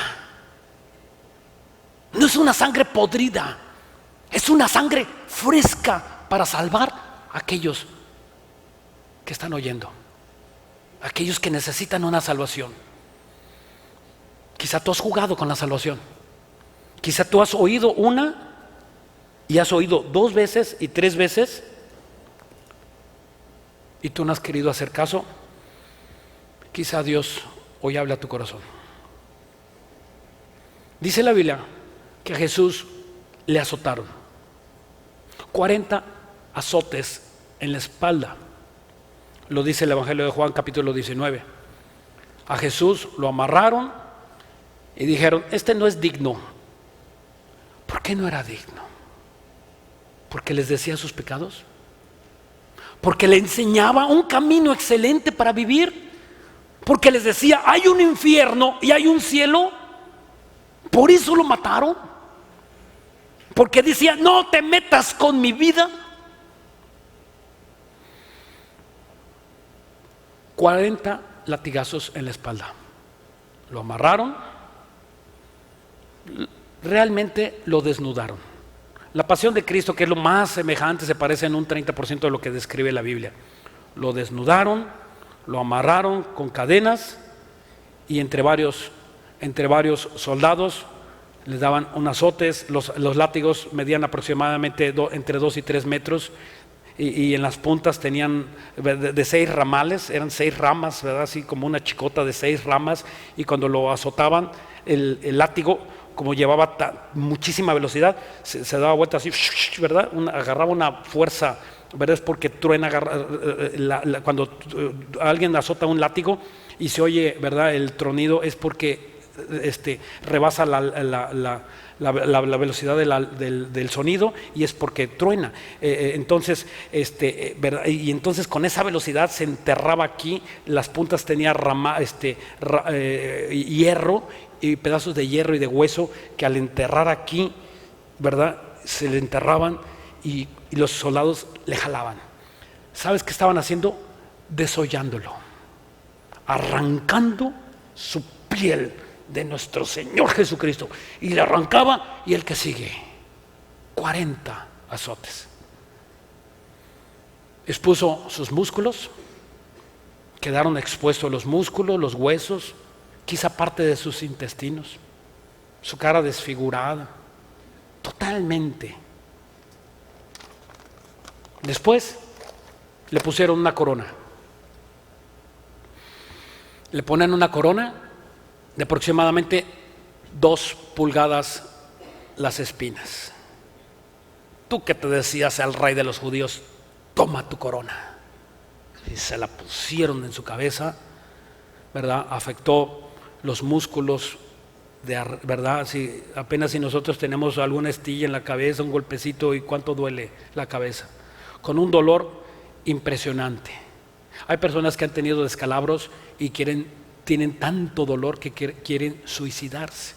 No es una sangre podrida, es una sangre fresca para salvar a aquellos que están oyendo, aquellos que necesitan una salvación. Quizá tú has jugado con la salvación. Quizá tú has oído una y has oído 2 veces y 3 veces y tú no has querido hacer caso. Quizá Dios hoy habla a tu corazón. Dice la Biblia que a Jesús le azotaron 40 azotes en la espalda. Lo dice el Evangelio de Juan, capítulo 19. A Jesús lo amarraron y dijeron, este no es digno. ¿Por qué no era digno? ¿Porque les decía sus pecados? ¿Porque le enseñaba un camino excelente para vivir? ¿Porque les decía, hay un infierno y hay un cielo? ¿Por eso lo mataron? ¿Porque decía, no te metas con mi vida? 40 latigazos en la espalda. Lo amarraron, realmente lo desnudaron. La pasión de Cristo, que es lo más semejante, se parece en un 30% de lo que describe la Biblia. Lo desnudaron, lo amarraron con cadenas y entre varios soldados les daban un azotes. Los látigos medían aproximadamente entre 2 y 3 metros y en las puntas tenían de 6 ramales, eran 6 ramas, ¿verdad? Así como una chicota de 6 ramas, y cuando lo azotaban, el látigo, como llevaba muchísima velocidad, se daba vuelta así, ¿verdad? Agarraba una fuerza, ¿verdad? Es porque truena, cuando alguien azota un látigo y se oye, ¿verdad?, el tronido, es porque rebasa la velocidad del sonido, y es porque truena. Entonces, ¿verdad? Y entonces con esa velocidad se enterraba aquí, las puntas tenían hierro y pedazos de hierro y de hueso que al enterrar aquí, ¿verdad?, se le enterraban y los soldados le jalaban. ¿Sabes qué estaban haciendo? Desollándolo, arrancando su piel de nuestro Señor Jesucristo, y le arrancaba, y el que sigue, 40 azotes. Expuso sus músculos, quedaron expuestos los músculos, los huesos, quizá parte de sus intestinos, su cara desfigurada, totalmente. Después le pusieron una corona. Le ponen una corona de aproximadamente 2 pulgadas las espinas. Tú que te decías al rey de los judíos, toma tu corona. Y se la pusieron en su cabeza, ¿verdad? Afectó los músculos, ¿verdad? Si apenas si nosotros tenemos alguna estilla en la cabeza, un golpecito, y cuánto duele la cabeza, con un dolor impresionante. Hay personas que han tenido descalabros y tienen tanto dolor que quieren suicidarse.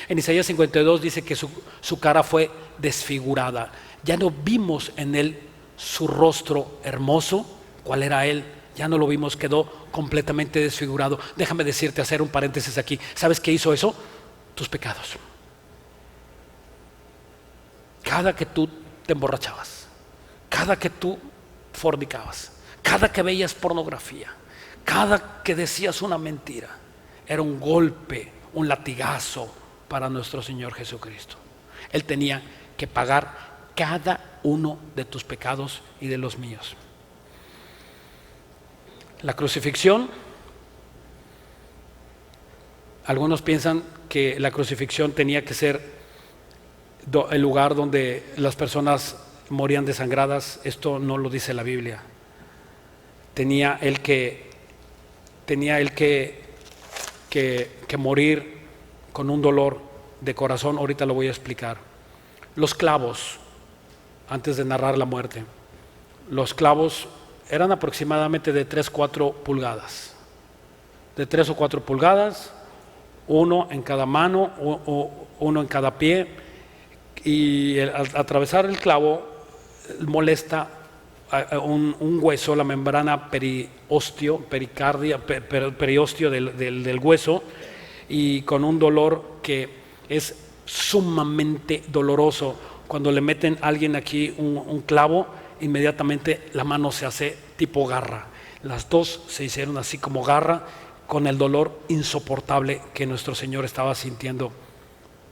En Isaías 52 dice que su cara fue desfigurada. Ya no vimos en él su rostro hermoso. ¿Cuál era él? Ya no lo vimos, quedó completamente desfigurado. Déjame decirte, hacer un paréntesis aquí. ¿Sabes qué hizo eso? Tus pecados. Cada que tú te emborrachabas, cada que tú fornicabas, cada que veías pornografía, cada que decías una mentira, era un golpe, un latigazo para nuestro Señor Jesucristo. Él tenía que pagar cada uno de tus pecados y de los míos. La crucifixión, algunos piensan que la crucifixión tenía que ser el lugar donde las personas morían desangradas. Esto no lo dice la Biblia. Tenía él que morir con un dolor de corazón. Ahorita lo voy a explicar. Los clavos, antes de narrar la muerte, los clavos eran aproximadamente de 3-4 pulgadas. De 3 o 4 pulgadas, uno en cada mano, uno en cada pie, y al atravesar el clavo molesta un hueso, la membrana periostio del hueso, y con un dolor que es sumamente doloroso. Cuando le meten a alguien aquí un clavo, inmediatamente la mano se hace tipo garra. Las dos se hicieron así como garra, con el dolor insoportable que nuestro Señor estaba sintiendo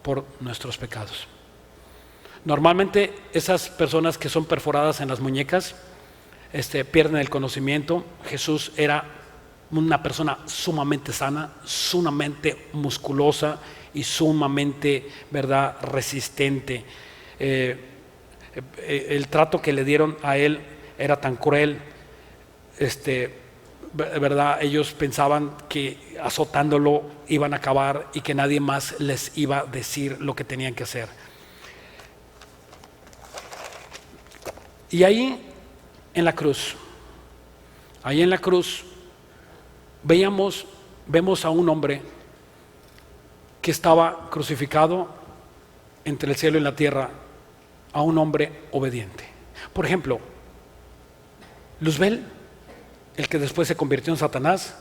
por nuestros pecados. Normalmente esas personas que son perforadas en las muñecas pierden el conocimiento. Jesús era una persona sumamente sana, sumamente musculosa y sumamente, ¿verdad?, resistente. El trato que le dieron a él era tan cruel, ¿verdad? Ellos pensaban que azotándolo iban a acabar y que nadie más les iba a decir lo que tenían que hacer. Y ahí en la cruz, vemos a un hombre que estaba crucificado entre el cielo y la tierra, a un hombre obediente. Por ejemplo, Luzbel, el que después se convirtió en Satanás,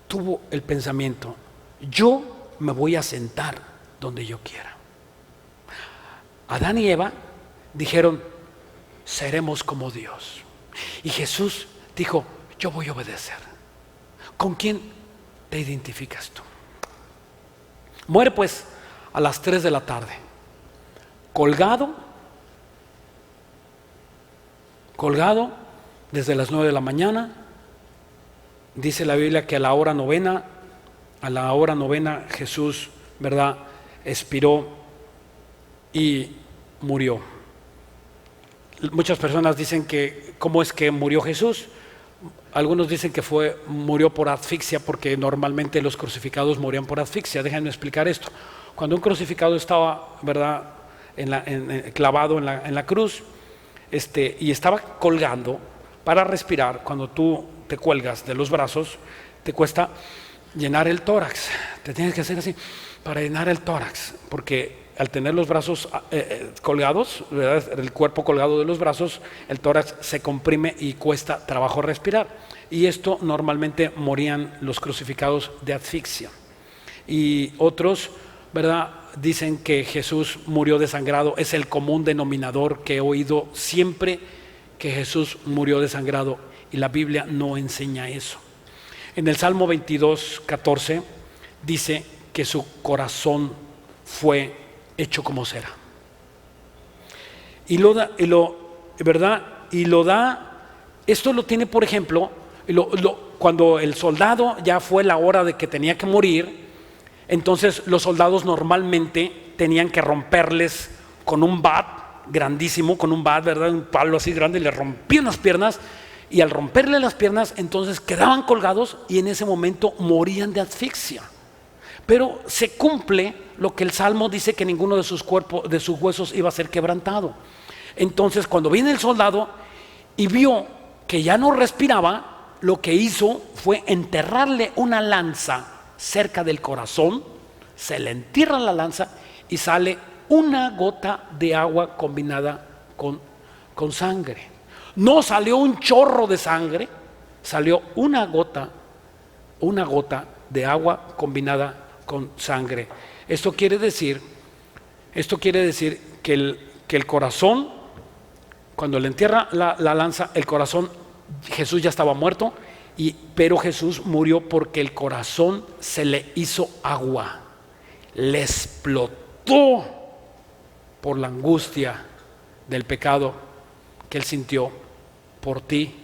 tuvo el pensamiento: yo me voy a sentar donde yo quiera. Adán y Eva dijeron: seremos como Dios. Y Jesús dijo: yo voy a obedecer. ¿Con quién te identificas tú? Muere pues a las 3 de la tarde, colgado desde las 9 de la mañana. Dice la Biblia que a la hora novena Jesús, ¿verdad?, expiró y murió. Muchas personas dicen que ¿cómo es que murió Jesús? Algunos dicen que murió por asfixia, porque normalmente los crucificados morían por asfixia. Déjenme explicar esto. Cuando un crucificado estaba, ¿verdad?, clavado en la cruz, y estaba colgando para respirar, cuando tú te cuelgas de los brazos, te cuesta llenar el tórax. Te tienes que hacer así para llenar el tórax, porque al tener los brazos colgados, ¿verdad?, el cuerpo colgado de los brazos, el tórax se comprime y cuesta trabajo respirar. Y esto normalmente morían los crucificados de asfixia. Y otros, ¿verdad?, dicen que Jesús murió desangrado. Es el común denominador que he oído siempre, que Jesús murió desangrado, y la Biblia no enseña eso. En el Salmo 22:14 dice que su corazón fue hecho como cera. Y lo da, esto lo tiene, por ejemplo, cuando el soldado ya fue la hora de que tenía que morir. Entonces los soldados normalmente tenían que romperles con un bat grandísimo, ¿verdad?, un palo así grande, y le rompían las piernas, y al romperle las piernas entonces quedaban colgados y en ese momento morían de asfixia. Pero se cumple lo que el Salmo dice, que ninguno de sus huesos iba a ser quebrantado. Entonces, cuando viene el soldado y vio que ya no respiraba, lo que hizo fue enterrarle una lanza cerca del corazón. Se le entierra la lanza y sale una gota de agua combinada con sangre. No salió un chorro de sangre, salió una gota de agua combinada con sangre. Esto quiere decir que el corazón, cuando le entierra la lanza, el corazón, Jesús ya estaba muerto, pero Jesús murió porque el corazón se le hizo agua, le explotó por la angustia del pecado que él sintió por ti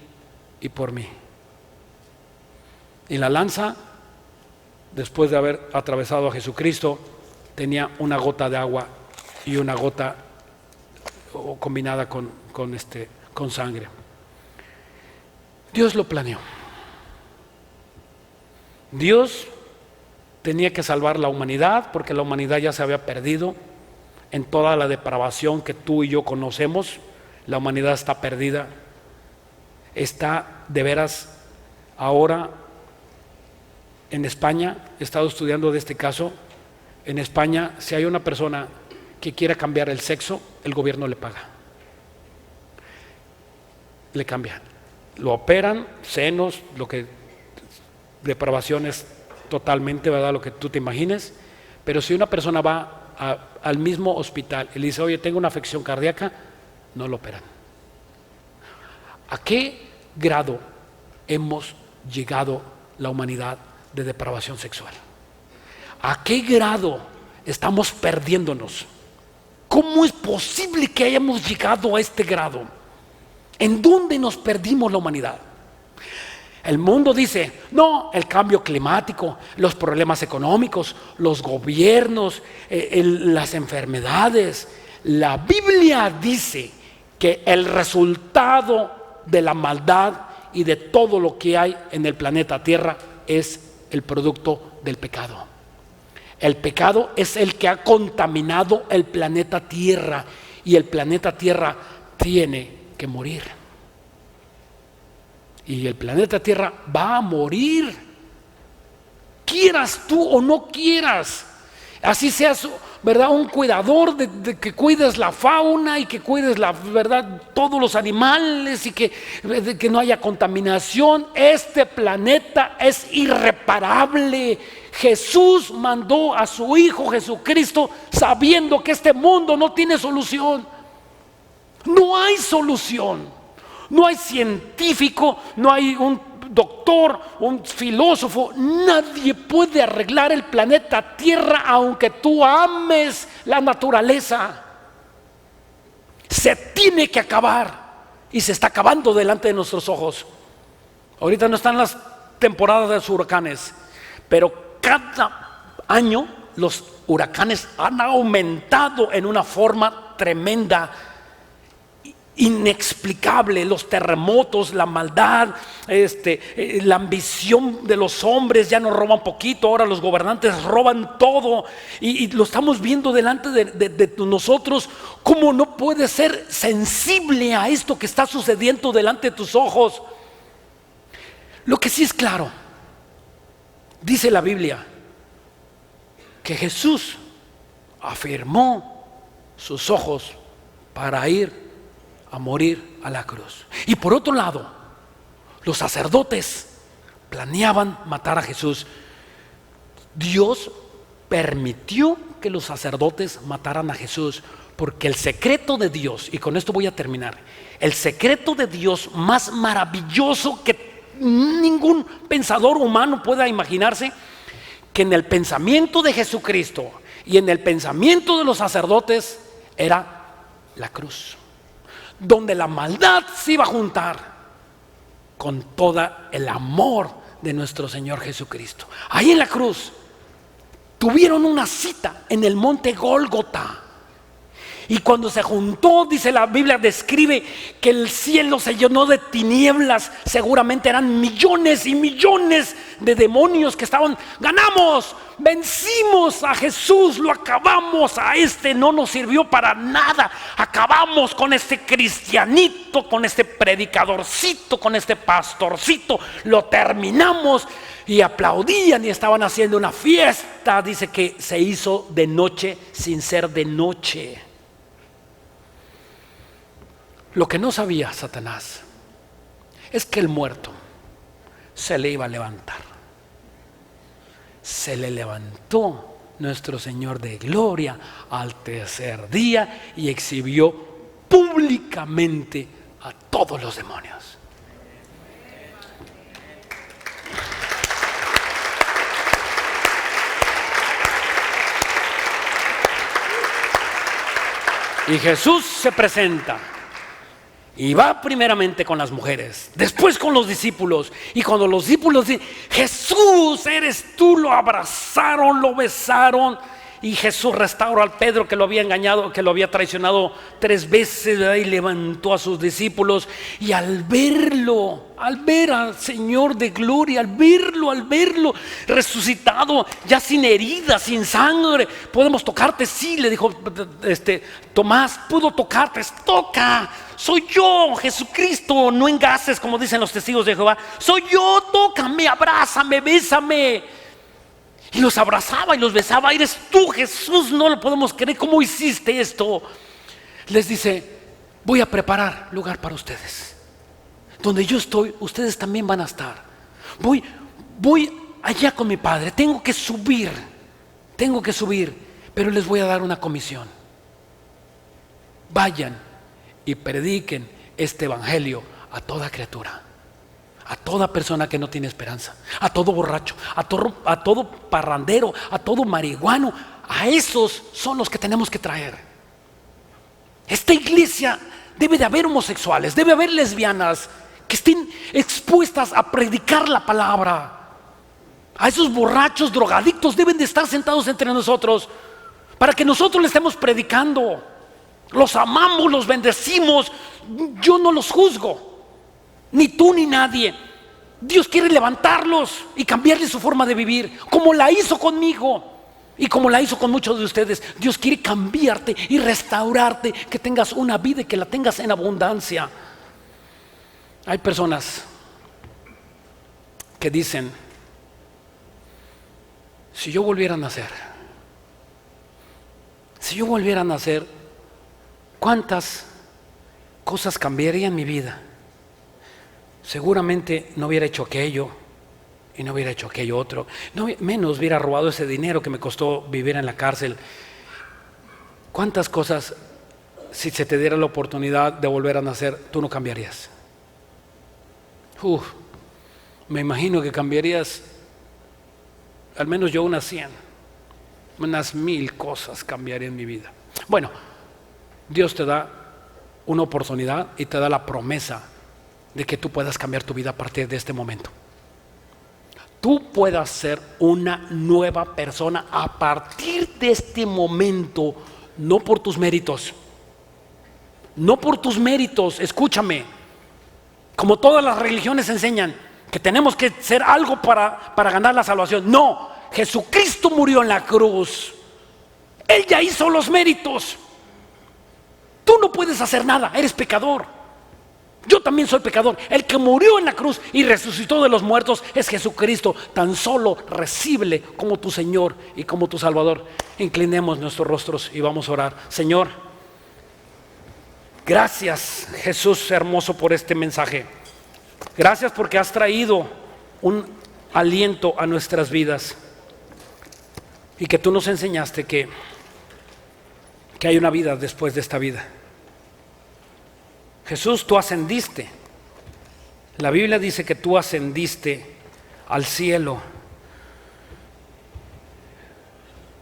y por mí. Y la lanza, después de haber atravesado a Jesucristo, tenía una gota de agua y una gota combinada con sangre. Dios lo planeó. Dios tenía que salvar la humanidad, porque la humanidad ya se había perdido en toda la depravación que tú y yo conocemos. La humanidad está perdida. Está de veras ahora en España. He estado estudiando de este caso. En España, si hay una persona que quiera cambiar el sexo, el gobierno le paga, le cambia, lo operan, senos, depravaciones totalmente, ¿verdad?, lo que tú te imagines. Pero si una persona va al mismo hospital y le dice: oye, tengo una afección cardíaca, no lo operan. ¿A qué grado hemos llegado la humanidad de depravación sexual? ¿A qué grado estamos perdiéndonos? ¿Cómo es posible que hayamos llegado a este grado? ¿En dónde nos perdimos la humanidad? El mundo dice: no, el cambio climático, los problemas económicos, los gobiernos, las enfermedades. La Biblia dice que el resultado de la maldad y de todo lo que hay en el planeta Tierra es el producto del pecado. El pecado es el que ha contaminado el planeta Tierra, y el planeta Tierra tiene que morir. Y el planeta Tierra va a morir, quieras tú o no quieras. Así seas, ¿verdad?, un cuidador de que cuides la fauna y que cuides ¿verdad?, todos los animales, y de que no haya contaminación. Este planeta es irreparable. Jesús mandó a su Hijo Jesucristo sabiendo que este mundo no tiene solución. No hay solución. No hay científico, no hay un doctor, un filósofo. Nadie puede arreglar el planeta Tierra, aunque tú ames la naturaleza. Se tiene que acabar, y se está acabando delante de nuestros ojos. Ahorita no están las temporadas de los huracanes, pero cada año los huracanes han aumentado en una forma tremenda, inexplicable. Los terremotos, la maldad, la ambición de los hombres. Ya no roban poquito, ahora los gobernantes roban todo, y lo estamos viendo delante de nosotros. ¿Cómo no puedes ser sensible a esto que está sucediendo delante de tus ojos? Lo que sí es claro, dice la Biblia, que Jesús afirmó sus ojos para ir a morir a la cruz. Y por otro lado, los sacerdotes planeaban matar a Jesús. Dios permitió que los sacerdotes mataran a Jesús, porque el secreto de Dios, y con esto voy a terminar, el secreto de Dios más maravilloso que ningún pensador humano pueda imaginarse, que en el pensamiento de Jesucristo y en el pensamiento de los sacerdotes era la cruz, donde la maldad se iba a juntar con todo el amor de nuestro Señor Jesucristo. Ahí en la cruz tuvieron una cita en el monte Gólgota. Y cuando se juntó, dice la Biblia, describe que el cielo se llenó de tinieblas. Seguramente eran millones y millones de demonios que estaban: ganamos, vencimos a Jesús, lo acabamos, a no nos sirvió para nada. Acabamos con este cristianito, con este predicadorcito, con este pastorcito, lo terminamos. Y aplaudían y estaban haciendo una fiesta. Dice que se hizo de noche sin ser de noche. Lo que no sabía Satanás es que el muerto se le iba a levantar. Se le levantó nuestro Señor de gloria al tercer día y exhibió públicamente a todos los demonios. Y Jesús se presenta y va primeramente con las mujeres, después con los discípulos. Y cuando los discípulos dicen: Jesús, eres tú, lo abrazaron, lo besaron. Y Jesús restauró al Pedro, que lo había engañado, que lo había traicionado 3 veces, ¿verdad? Y levantó a sus discípulos. Y al verlo, al ver al Señor de gloria, al verlo resucitado, ya sin heridas, sin sangre: podemos tocarte. Sí, le dijo Tomás, puedo tocarte. Toca, soy yo, Jesucristo, no engases, como dicen los testigos de Jehová. Soy yo, tócame, abrázame, bésame. Y los abrazaba y los besaba. Eres tú, Jesús, no lo podemos creer. ¿Cómo hiciste esto? Les dice: voy a preparar lugar para ustedes. Donde yo estoy, ustedes también van a estar. Voy allá con mi Padre. Tengo que subir, pero les voy a dar una comisión. Vayan y prediquen este evangelio a toda criatura, a toda persona que no tiene esperanza, a todo borracho, a todo parrandero, a todo marihuano. A esos son los que tenemos que traer. Esta iglesia debe de haber homosexuales, debe haber lesbianas que estén expuestas a predicar la palabra. A esos borrachos, drogadictos, deben de estar sentados entre nosotros para que nosotros les estemos predicando. Los amamos, los bendecimos. Yo no los juzgo, ni tú ni nadie. Dios quiere levantarlos y cambiarles su forma de vivir, como la hizo conmigo y como la hizo con muchos de ustedes. Dios quiere cambiarte y restaurarte, que tengas una vida y que la tengas en abundancia. Hay personas que dicen: si yo volviera a nacer, ¿cuántas cosas cambiaría en mi vida? Seguramente no hubiera hecho aquello y no hubiera hecho aquello otro, menos hubiera robado ese dinero que me costó vivir en la cárcel. ¿Cuántas cosas, si se te diera la oportunidad de volver a nacer, tú no cambiarías? Me imagino que cambiarías al menos yo unas 100, unas 1000 cosas cambiaría en mi vida. Bueno, Dios te da una oportunidad y te da la promesa de que tú puedas cambiar tu vida a partir de este momento. Tú puedas ser una nueva persona a partir de este momento, no por tus méritos. No por tus méritos, escúchame. Como todas las religiones enseñan que tenemos que hacer algo para ganar la salvación. No, Jesucristo murió en la cruz. Él ya hizo los méritos. Tú no puedes hacer nada, eres pecador. Yo también soy pecador. El que murió en la cruz y resucitó de los muertos es Jesucristo. Tan solo recíbele como tu Señor y como tu Salvador. Inclinemos nuestros rostros y vamos a orar. Señor, gracias, Jesús hermoso, por este mensaje. Gracias porque has traído un aliento a nuestras vidas y que tú nos enseñaste que hay una vida después de esta vida. Jesús, tú ascendiste. La Biblia dice que tú ascendiste al cielo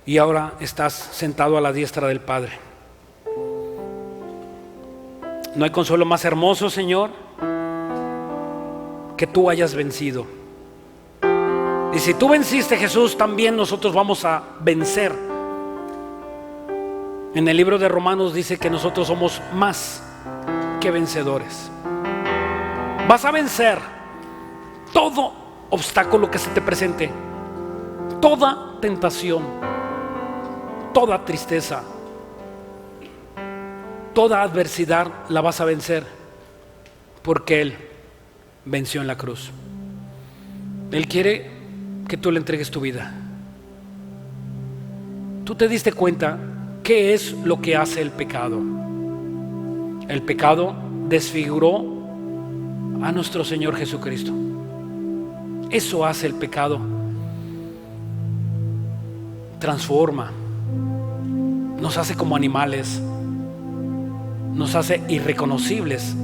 y ahora estás sentado a la diestra del Padre. No hay consuelo más hermoso, Señor, que tú hayas vencido. Y si tú venciste, Jesús, también nosotros vamos a vencer. En el libro de Romanos dice que nosotros somos más que vencedores. Vas a vencer todo obstáculo que se te presente, toda tentación, toda tristeza, toda adversidad la vas a vencer, porque Él venció en la cruz. Él quiere que tú le entregues tu vida. Tú te diste cuenta qué es lo que hace el pecado. El pecado desfiguró a nuestro Señor Jesucristo. Eso hace el pecado. Transforma, nos hace como animales, nos hace irreconocibles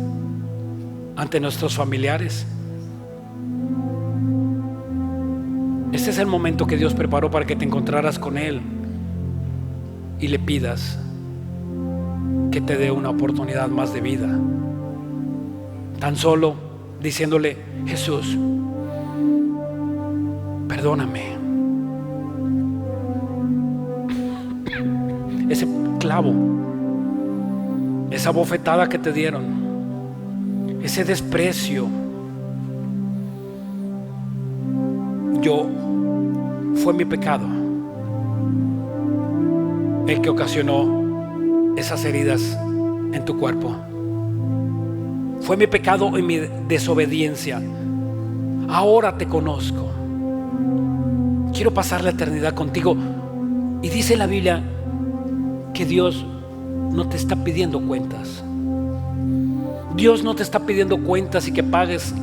ante nuestros familiares. Este es el momento que Dios preparó para que te encontraras con Él y le pidas que te dé una oportunidad más de vida. Tan solo diciéndole: Jesús, perdóname. Ese clavo, esa bofetada que te dieron, ese desprecio, fue mi pecado el que ocasionó esas heridas en tu cuerpo. Fue mi pecado y mi desobediencia. Ahora te conozco. Quiero pasar la eternidad contigo. Y dice la Biblia que Dios no te está pidiendo cuentas. Dios no te está pidiendo cuentas y que pagues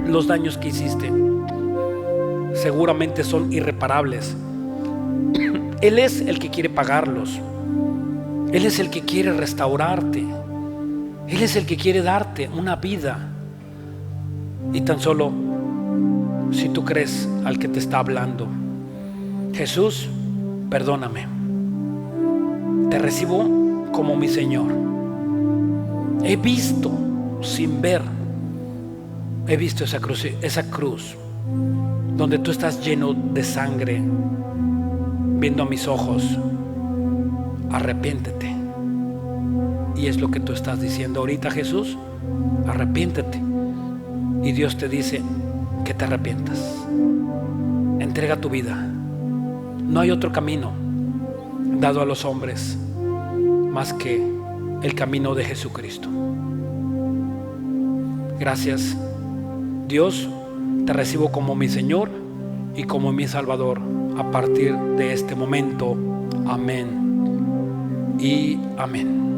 los daños que hiciste. Seguramente son irreparables. Él es el que quiere pagarlos. Él es el que quiere restaurarte. Él es el que quiere darte una vida. Y tan solo si tú crees al que te está hablando: Jesús, perdóname. Te recibo como mi Señor. He visto sin ver. He visto esa cruz donde tú estás lleno de sangre, viendo a mis ojos. Arrepiéntete. Y es lo que tú estás diciendo ahorita, Jesús. Arrepiéntete. Y Dios te dice: que te arrepientas. Entrega tu vida. No hay otro camino dado a los hombres más que el camino de Jesucristo. Gracias, Dios, te recibo como mi Señor y como mi Salvador a partir de este momento. Amén y amén.